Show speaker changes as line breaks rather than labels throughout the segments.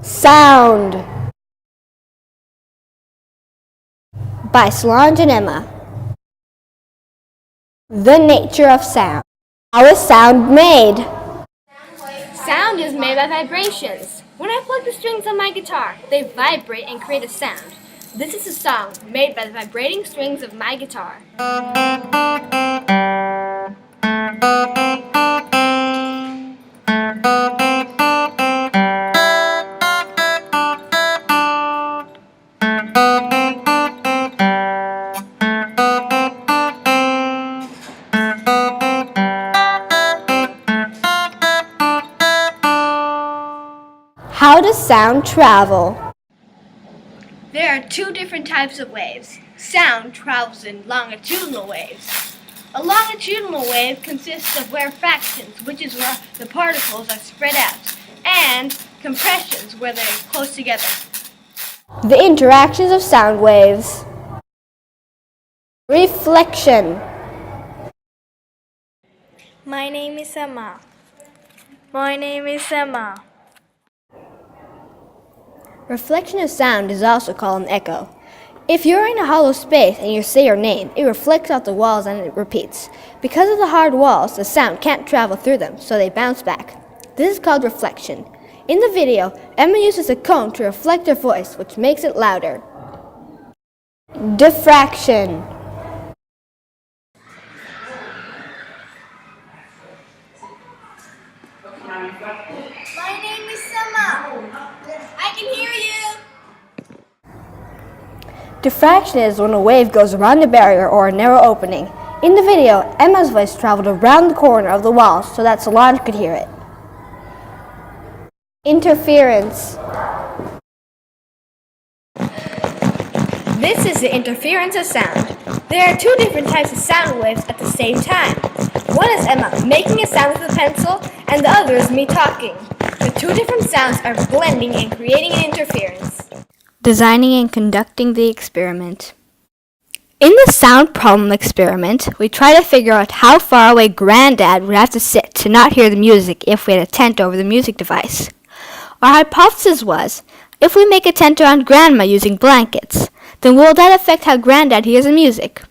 Sound by Solange and Emma. The nature of sound. How is sound made?
Sound is made by vibrations. When I plug the strings on my guitar, they vibrate and create a sound. This is a song made by the vibrating strings of my guitar.
How does sound travel?
There are two different types of waves. Sound travels in longitudinal waves. A longitudinal wave consists of rarefactions, which is where the particles are spread out, and compressions, where they're close together.
The interactions of sound waves. Reflection.
My name is Emma. My name is Emma.
Reflection of sound is also called an echo. If you're in a hollow space and you say your name, it reflects off the walls and it repeats. Because of the hard walls, the sound can't travel through them, so they bounce back. This is called reflection. In the video, Emma uses a cone to reflect her voice, which makes it louder. Diffraction.
My name is Emma. I can hear you.
Diffraction is when a wave goes around a barrier or a narrow opening. In the video, Emma's voice traveled around the corner of the wall so that Solange could hear it. Interference.
This is the interference of sound. There are two different types of sound waves at the same time. One is Emma making a sound with a pencil, and the other is me talking. The two different sounds are blending and creating an interference.
Designing and conducting the experiment. In the sound problem experiment, we try to figure out how far away Granddad would have to sit to not hear the music if we had a tent over the music device. Our hypothesis was, if we make a tent around Grandma using blankets, then will that affect how Granddad hears the music?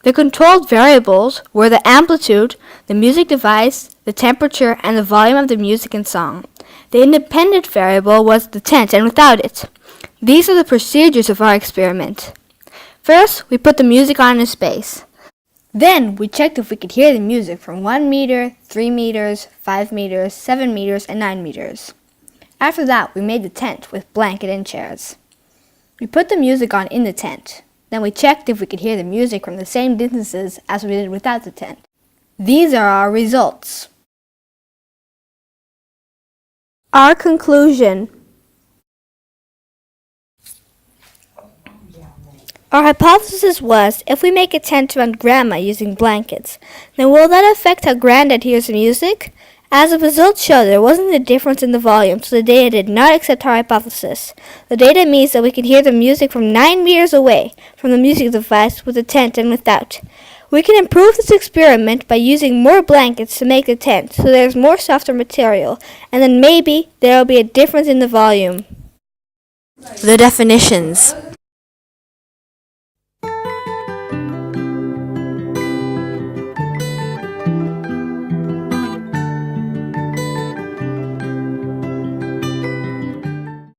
The controlled variables were the amplitude, the music device, the temperature, and the volume of the music and song. The independent variable was the tent and without it. These are the procedures of our experiment. First, we put the music on in a space. Then, we checked if we could hear the music from 1 meter, 3 meters, 5 meters, 7 meters, and 9 meters. After that, we made the tent with blanket and chairs. We put the music on in the tent. Then we checked if we could hear the music from the same distances as we did without the tent. These are our results. Our conclusion. Our hypothesis was, if we make a tent around Grandma using blankets, then will that affect how Granddad hears the music? As the results show, there wasn't a difference in the volume, so the data did not accept our hypothesis. The data means that we could hear the music from 9 meters away from the music device with a tent and without. We can improve this experiment by using more blankets to make the tent so there's more softer material, and then maybe there will be a difference in the volume. The definitions.